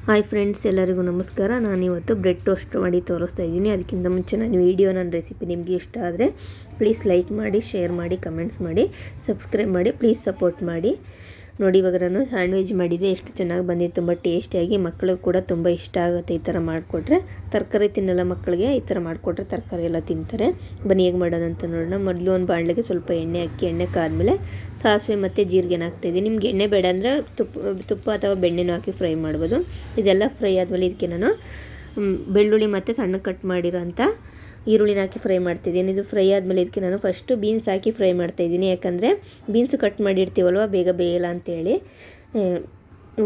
Hi friends, ಎಲ್ಲರಿಗೂ ನಮಸ್ಕಾರ. ನಾನಿವತ್ತು ಬ್ರೆಡ್ ಟೋಸ್ಟ್ ಮಾಡಿ ತೋರಿಸ್ತಾ ಇದ್ದೀನಿ. ಅದಕ್ಕಿಂತ ಮುಂಚೆ ನನ್ನ ರೆಸಿಪಿ ನಿಮಗೆ ಇಷ್ಟ ಆದರೆ ಪ್ಲೀಸ್ ಲೈಕ್ ಮಾಡಿ, ಶೇರ್ ಮಾಡಿ, ಕಮೆಂಟ್ಸ್ ಮಾಡಿ, ಸಬ್ಸ್ಕ್ರೈಬ್ ಮಾಡಿ, ಪ್ಲೀಸ್ ಸಪೋರ್ಟ್ ಮಾಡಿ. ನೋಡಿ, ಇವಾಗ ನಾನು ಸ್ಯಾಂಡ್ವಿಚ್ ಮಾಡಿದ್ದೆ. ಎಷ್ಟು ಚೆನ್ನಾಗಿ ಬಂದಿದೆ, ತುಂಬ ಟೇಸ್ಟಿಯಾಗಿ. ಮಕ್ಕಳಿಗೆ ಕೂಡ ತುಂಬ ಇಷ್ಟ ಆಗುತ್ತೆ ಈ ಥರ ಮಾಡಿಕೊಟ್ರೆ. ತರಕಾರಿ ತಿನ್ನಲ್ಲ ಮಕ್ಕಳಿಗೆ, ಈ ಥರ ಮಾಡಿಕೊಟ್ರೆ ತರಕಾರಿ ಎಲ್ಲ ತಿಂತಾರೆ. ಬನ್ನಿ ಹೇಗೆ ಮಾಡೋದಂತ ನೋಡೋಣ. ಮೊದಲು ಒಂದು ಬಾಣಲೆಗೆ ಸ್ವಲ್ಪ ಎಣ್ಣೆ ಹಾಕಿ, ಎಣ್ಣೆ ಕಾದ್ಮೇಲೆ ಸಾಸಿವೆ ಮತ್ತು ಜೀರಿಗೆನ ಹಾಕ್ತಾಯಿದ್ದೀನಿ. ನಿಮ್ಗೆ ಎಣ್ಣೆ ಬೇಡ ಅಂದರೆ ತುಪ್ಪ ಅಥವಾ ಬೆಣ್ಣೆನೂ ಹಾಕಿ ಫ್ರೈ ಮಾಡ್ಬೋದು. ಇದೆಲ್ಲ ಫ್ರೈ ಆದಮೇಲೆ ಇದಕ್ಕೆ ನಾನು ಬೆಳ್ಳುಳ್ಳಿ ಮತ್ತು ಸಣ್ಣ ಕಟ್ ಮಾಡಿರೋಂಥ ಈರುಳ್ಳಿನ ಹಾಕಿ ಫ್ರೈ ಮಾಡ್ತಿದ್ದೀನಿ. ಇದು ಫ್ರೈ ಆದಮೇಲೆ ಇದಕ್ಕೆ ನಾನು ಫಸ್ಟು ಬೀನ್ಸ್ ಹಾಕಿ ಫ್ರೈ ಮಾಡ್ತಾಯಿದ್ದೀನಿ. ಯಾಕಂದರೆ ಬೀನ್ಸು ಕಟ್ ಮಾಡಿರ್ತೀವಲ್ವ, ಬೇಗ ಬೇಯಲ್ಲ ಅಂತೇಳಿ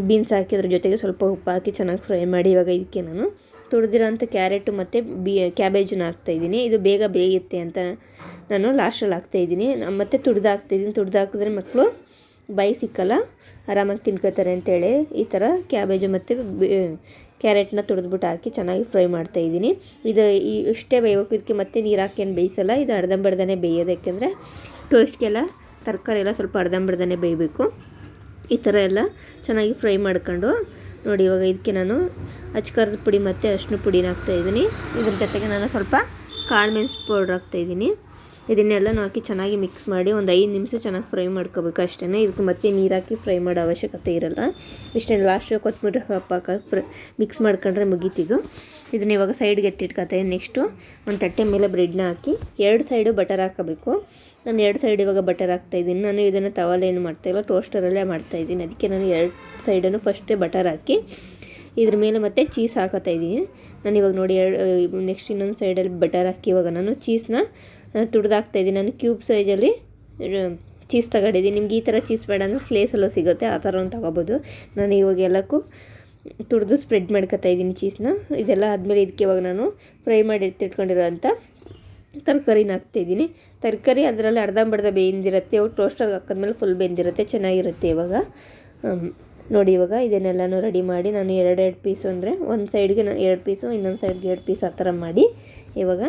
ಬೀನ್ಸ್ ಹಾಕಿ ಅದ್ರ ಜೊತೆಗೆ ಸ್ವಲ್ಪ ಉಪ್ಪು ಹಾಕಿ ಚೆನ್ನಾಗಿ ಫ್ರೈ ಮಾಡಿ, ಇವಾಗ ಇದಕ್ಕೆ ನಾನು ತುರಿದಿರೋಂಥ ಕ್ಯಾರೆಟು ಮತ್ತು ಕ್ಯಾಬೇಜನ್ನ ಹಾಕ್ತಾಯಿದ್ದೀನಿ. ಇದು ಬೇಗ ಬೇಯುತ್ತೆ ಅಂತ ನಾನು ಲಾಸ್ಟಲ್ಲಿ ಹಾಕ್ತಾಯಿದ್ದೀನಿ. ಮತ್ತು ತುರಿದು ಹಾಕಿದ್ರೆ ಮಕ್ಕಳು ಬಾಯಿ ಸಿಕ್ಕಲ್ಲ, ಆರಾಮಾಗಿ ತಿನ್ಕೋತಾರೆ ಅಂತೇಳಿ ಈ ಥರ ಕ್ಯಾಬೇಜು ಮತ್ತು ಕ್ಯಾರೆಟ್ನ ತುರಿದ್ಬಿಟ್ಟು ಹಾಕಿ ಚೆನ್ನಾಗಿ ಫ್ರೈ ಮಾಡ್ತಾಯಿದ್ದೀನಿ. ಇದು ಇಷ್ಟೇ ಬೇಯಬೇಕು, ಇದಕ್ಕೆ ಮತ್ತೆ ನೀರು ಹಾಕಿ ಏನು ಬೇಯಿಸಲ್ಲ. ಇದು ಅರ್ಧಂಬರ್ಧನೇ ಬೇಯೋದು, ಯಾಕೆಂದರೆ ಟೋಸ್ಟ್ಗೆಲ್ಲ ತರಕಾರಿ ಎಲ್ಲ ಸ್ವಲ್ಪ ಅರ್ಧಂಬರ್ಧನೇ ಬೇಯಬೇಕು. ಈ ಥರ ಎಲ್ಲ ಚೆನ್ನಾಗಿ ಫ್ರೈ ಮಾಡ್ಕೊಂಡು ನೋಡಿ, ಇವಾಗ ಇದಕ್ಕೆ ನಾನು ಅಚ್ಕಾರದ ಪುಡಿ ಮತ್ತು ಅರಿಶಿನ ಪುಡಿನ ಹಾಕ್ತಾಯಿದ್ದೀನಿ. ಇದ್ರ ಜೊತೆಗೆ ನಾನು ಸ್ವಲ್ಪ ಕಾಳು ಮೆಣಸು ಪೌಡ್ರ್ ಹಾಕ್ತಾಯಿದ್ದೀನಿ. ಇದನ್ನೆಲ್ಲ ಹಾಕಿ ಚೆನ್ನಾಗಿ ಮಿಕ್ಸ್ ಮಾಡಿ ಒಂದು 5 ನಿಮಿಷ ಚೆನ್ನಾಗಿ ಫ್ರೈ ಮಾಡ್ಕೋಬೇಕು ಅಷ್ಟೇ. ಇದಕ್ಕೆ ಮತ್ತೆ ನೀರು ಹಾಕಿ ಫ್ರೈ ಮಾಡೋ ಅವಶ್ಯಕತೆ ಇರಲ್ಲ. ಇಷ್ಟೇ, ಲಾಸ್ಟ್ ಕೊತ್ತಂಬರಿ ಸೊಪ್ಪು ಹಾಕಿ ಮಿಕ್ಸ್ ಮಾಡ್ಕೊಂಡ್ರೆ ಮುಗೀತಿದ್ದು. ಇದನ್ನ ಇವಾಗ ಸೈಡ್ಗೆ ಎತ್ತಿಟ್ಕೊತೀನಿ. ನೆಕ್ಸ್ಟು ಒಂದು ತಟ್ಟೆ ಮೇಲೆ ಬ್ರೆಡ್ನ ಹಾಕಿ 2 ಸೈಡು ಬಟರ್ ಹಾಕಬೇಕು. ನಾನು 2 ಸೈಡ್ ಇವಾಗ ಬಟರ್ ಹಾಕ್ತಾಯಿದ್ದೀನಿ. ನಾನು ಇದನ್ನು ತವಾಲೇನು ಮಾಡ್ತಾಯಿಲ್ಲ, ಟೋಸ್ಟರಲ್ಲೇ ಮಾಡ್ತಾಯಿದ್ದೀನಿ. ಅದಕ್ಕೆ ನಾನು 2 ಸೈಡನ್ನು ಫಸ್ಟೇ ಬಟರ್ ಹಾಕಿ ಇದ್ರ ಮೇಲೆ ಮತ್ತೆ ಚೀಸ್ ಹಾಕತ್ತಾಯಿದ್ದೀನಿ. ನಾನು ಇವಾಗ ನೋಡಿ ನೆಕ್ಸ್ಟ್ ಇನ್ನೊಂದು ಸೈಡಲ್ಲಿ ಬಟರ್ ಹಾಕಿ ಇವಾಗ ನಾನು ಚೀಸ್ನ ತುರಿದಾಕ್ತಾಯಿದ್ದೀನಿ. ನಾನು ಕ್ಯೂಬ್ ಸೈಜಲ್ಲಿ ಚೀಸ್ ತಗೊಂಡಿದ್ದೀನಿ. ನಿಮ್ಗೆ ಈ ಥರ ಚೀಸ್ ಬೇಡ ಅಂದರೆ ಸ್ಲೇಸಲ್ಲೂ ಸಿಗುತ್ತೆ, ಆ ಥರ ಒಂದು ತೊಗೋಬೋದು. ನಾನು ಇವಾಗ ಎಲ್ಲಕ್ಕೂ ತುರಿದು ಸ್ಪ್ರೆಡ್ ಮಾಡ್ಕೊತಾಯಿದ್ದೀನಿ ಚೀಸ್ನ. ಇದೆಲ್ಲ ಆದಮೇಲೆ ಇದಕ್ಕೆ ಇವಾಗ ನಾನು ಫ್ರೈ ಮಾಡಿ ಎತ್ತಿಟ್ಕೊಂಡಿರೋಂಥ ತರಕಾರಿನ ಹಾಕ್ತಾಯಿದ್ದೀನಿ. ತರಕಾರಿ ಅದರಲ್ಲಿ ಅರ್ಧಂಬರ್ಧ ಬೇಯಿಂದಿರುತ್ತೆ. ಇವಾಗ ಟೋಸ್ಟರ್ಗೆ ಹಾಕಿದ್ಮೇಲೆ ಫುಲ್ ಬೆಂದಿರುತ್ತೆ, ಚೆನ್ನಾಗಿರುತ್ತೆ. ಇವಾಗ ನೋಡಿ, ಇವಾಗ ಇದನ್ನೆಲ್ಲನೂ ರೆಡಿ ಮಾಡಿ ನಾನು 2 ಪೀಸು ಅಂದರೆ ಒಂದು ಸೈಡ್ಗೆ 2 ಪೀಸು, ಇನ್ನೊಂದು ಸೈಡ್ಗೆ 2 ಪೀಸ್ ಆ ಥರ ಮಾಡಿ ಇವಾಗ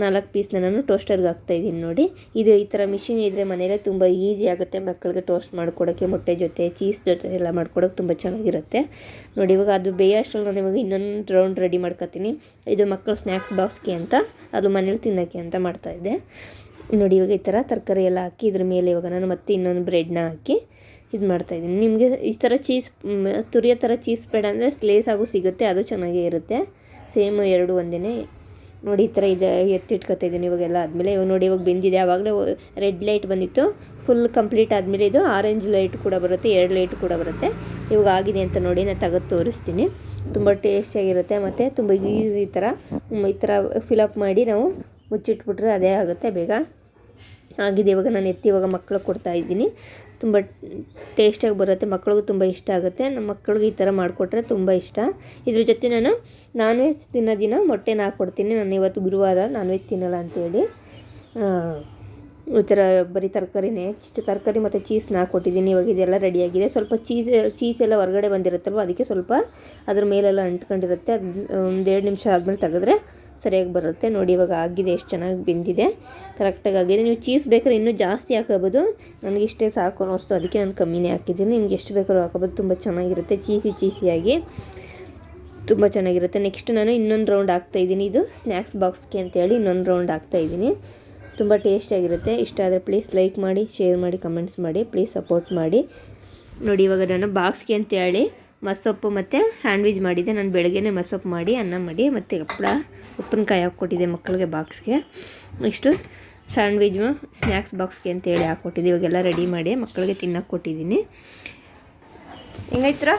4 ಪೀಸ್ನ ನಾನು ಟೋಸ್ಟರ್ಗೆ ಹಾಕ್ತಾಯಿದ್ದೀನಿ. ನೋಡಿ, ಇದು ಈ ಥರ ಮಿಷಿನ್ ಇದ್ದರೆ ಮನೇಲೇ ತುಂಬ ಈಸಿ ಆಗುತ್ತೆ. ಮಕ್ಕಳಿಗೆ ಟೋಸ್ಟ್ ಮಾಡ್ಕೊಡೋಕ್ಕೆ, ಮೊಟ್ಟೆ ಜೊತೆ ಚೀಸ್ ಜೊತೆ ಎಲ್ಲ ಮಾಡ್ಕೊಡೋಕ್ಕೆ ತುಂಬ ಚೆನ್ನಾಗಿರುತ್ತೆ. ನೋಡಿ, ಇವಾಗ ಅದು ಬೇಯೋ ಅಷ್ಟರಲ್ಲಿ ನಾನು ಇವಾಗ ಇನ್ನೊಂದು ರೌಂಡ್ ರೆಡಿ ಮಾಡ್ಕೊತೀನಿ. ಇದು ಮಕ್ಕಳು ಸ್ನ್ಯಾಕ್ಸ್ ಬಾಕ್ಸ್ಗೆ ಅಂತ, ಅದು ಮನೇಲಿ ತಿನ್ನೋಕ್ಕೆ ಅಂತ ಮಾಡ್ತಾಯಿದ್ದೆ. ನೋಡಿ, ಇವಾಗ ಈ ಥರ ತರಕಾರಿ ಎಲ್ಲ ಹಾಕಿ ಇದ್ರ ಮೇಲೆ ಇವಾಗ ನಾನು ಮತ್ತೆ ಇನ್ನೊಂದು ಬ್ರೆಡ್ನ ಹಾಕಿ ಇದು ಮಾಡ್ತಾಯಿದ್ದೀನಿ. ನಿಮಗೆ ಈ ಥರ ಚೀಸ್ ತುರಿಯೋ ಥರ ಚೀಸ್ ಬೇಡ ಅಂದರೆ ಸ್ಲೇಸ್ ಆಗು ಸಿಗುತ್ತೆ, ಅದು ಚೆನ್ನಾಗೇ ಇರುತ್ತೆ. ಸೇಮ್ 2 ಒಂದೇ. ನೋಡಿ, ಈ ಥರ ಇದೆ ಎತ್ತಿಟ್ಕೊತಾಯಿದ್ದೀನಿ. ಇವಾಗೆಲ್ಲ ಆದಮೇಲೆ ಇವಾಗ ನೋಡಿ, ಇವಾಗ ಬೆಂದಿದೆ. ಆವಾಗಲೇ ರೆಡ್ ಲೈಟ್ ಬಂದಿತ್ತು. ಫುಲ್ ಕಂಪ್ಲೀಟ್ ಆದಮೇಲೆ ಇದು ಆರೆಂಜ್ ಲೈಟ್ ಕೂಡ ಬರುತ್ತೆ, 2 ಲೈಟ್ ಕೂಡ ಬರುತ್ತೆ. ಇವಾಗ ಆಗಿದೆ ಅಂತ ನೋಡಿ ನಾನು ತೆಗೆದು ತೋರಿಸ್ತೀನಿ. ತುಂಬ ಟೇಸ್ಟಿಯಾಗಿರುತ್ತೆ ಮತ್ತು ತುಂಬ ಈಸಿ. ಈ ಥರ ಫಿಲಪ್ ಮಾಡಿ ನಾವು ಮುಚ್ಚಿಟ್ಬಿಟ್ರೆ ಅದೇ ಆಗುತ್ತೆ, ಬೇಗ ಆಗಿದೆ. ಇವಾಗ ನಾನು ಎತ್ತಿ ಇವಾಗ ಮಕ್ಕಳಿಗೆ ಕೊಡ್ತಾಯಿದ್ದೀನಿ. ತುಂಬ ಟೇಸ್ಟಿಯಾಗಿ ಬರುತ್ತೆ, ಮಕ್ಕಳಿಗೂ ತುಂಬ ಇಷ್ಟ ಆಗುತ್ತೆ. ನಮ್ಮ ಮಕ್ಕಳಿಗೆ ಈ ಥರ ಮಾಡಿಕೊಟ್ರೆ ತುಂಬ ಇಷ್ಟ. ಇದ್ರ ಜೊತೆ ನಾನು ನಾನ್ ವೆಜ್ ತಿನ್ನೋ ದಿನ ಮೊಟ್ಟೆನ ಹಾಕ್ಕೊಡ್ತೀನಿ. ನಾನು ಇವತ್ತು ಗುರುವಾರ ನಾನ್ ವೆಜ್ ತಿನ್ನಲ್ಲ ಅಂತೇಳಿ ಈ ಥರ ಬರೀ ತರಕಾರಿ ಮತ್ತು ಚೀಸ್ನ ಹಾಕ್ಕೊಟ್ಟಿದ್ದೀನಿ. ಇವಾಗ ಇದೆಲ್ಲ ರೆಡಿಯಾಗಿದೆ. ಸ್ವಲ್ಪ ಚೀಸ್ ಎಲ್ಲ ಹೊರಗಡೆ ಬಂದಿರುತ್ತಲ್ವ, ಅದಕ್ಕೆ ಸ್ವಲ್ಪ ಅದ್ರ ಮೇಲೆಲ್ಲ ಅಂಟ್ಕೊಂಡಿರುತ್ತೆ. ಅದು ಒಂದು 2 ನಿಮಿಷ ಆದಮೇಲೆ ತೆಗೆದ್ರೆ ಸರಿಯಾಗಿ ಬರುತ್ತೆ. ನೋಡಿ, ಇವಾಗ ಆಗಿದೆ, ಎಷ್ಟು ಚೆನ್ನಾಗಿ ಬೆಂದಿದೆ, ಕರೆಕ್ಟಾಗಿ ಆಗಿದೆ. ನೀವು ಚೀಸ್ ಬೇಕಾದ್ರೆ ಇನ್ನೂ ಜಾಸ್ತಿ ಹಾಕೋಬೋದು. ನನಗೆ ಇಷ್ಟೇ ಸಾಕು ಅನ್ನಿಸ್ತು, ಅದಕ್ಕೆ ನಾನು ಕಮ್ಮಿನೇ ಹಾಕಿದ್ದೀನಿ. ನಿಮ್ಗೆ ಎಷ್ಟು ಬೇಕಾದ್ರೂ ಹಾಕೋಬೋದು, ತುಂಬ ಚೆನ್ನಾಗಿರುತ್ತೆ. ಚೀಸಿಯಾಗಿ ತುಂಬ ಚೆನ್ನಾಗಿರುತ್ತೆ. ನೆಕ್ಸ್ಟ್ ನಾನು ಇನ್ನೊಂದು ರೌಂಡ್ ಹಾಕ್ತಾಯಿದ್ದೀನಿ. ಇದು ಸ್ನ್ಯಾಕ್ಸ್ ಬಾಕ್ಸ್ಗೆ ಅಂತೇಳಿ ಇನ್ನೊಂದು ರೌಂಡ್ ಹಾಕ್ತಾಯಿದ್ದೀನಿ. ತುಂಬ ಟೇಸ್ಟಿಯಾಗಿರುತ್ತೆ. ಇಷ್ಟ ಆದರೆ ಪ್ಲೀಸ್ ಲೈಕ್ ಮಾಡಿ, ಶೇರ್ ಮಾಡಿ, ಕಮೆಂಟ್ಸ್ ಮಾಡಿ, ಪ್ಲೀಸ್ ಸಪೋರ್ಟ್ ಮಾಡಿ. ನೋಡಿ, ಇವಾಗ ನಾನು ಬಾಕ್ಸ್ಗೆ ಅಂತೇಳಿ ಮಸೊಪ್ಪು ಮತ್ತು ಸ್ಯಾಂಡ್ವಿಚ್ ಮಾಡಿದ್ದೆ. ನಾನು ಬೆಳಗ್ಗೆನೇ ಮಸೊಪ್ಪು ಮಾಡಿ ಅನ್ನ ಮಾಡಿ ಮತ್ತು ಉಪ್ಪಿನಕಾಯಿ ಹಾಕ್ಕೊಟ್ಟಿದ್ದೆ ಮಕ್ಕಳಿಗೆ ಬಾಕ್ಸ್ಗೆ. ಇಷ್ಟು ಸ್ಯಾಂಡ್ವಿಚು ಸ್ನ್ಯಾಕ್ಸ್ ಬಾಕ್ಸ್ಗೆ ಅಂತೇಳಿ ಹಾಕ್ಕೊಟ್ಟಿದ್ದೆ. ಇವಾಗೆಲ್ಲ ರೆಡಿ ಮಾಡಿ ಮಕ್ಕಳಿಗೆ ತಿನ್ನೋಕೆ ಕೊಟ್ಟಿದ್ದೀನಿ. ಹೆಂಗೈತ್ರ?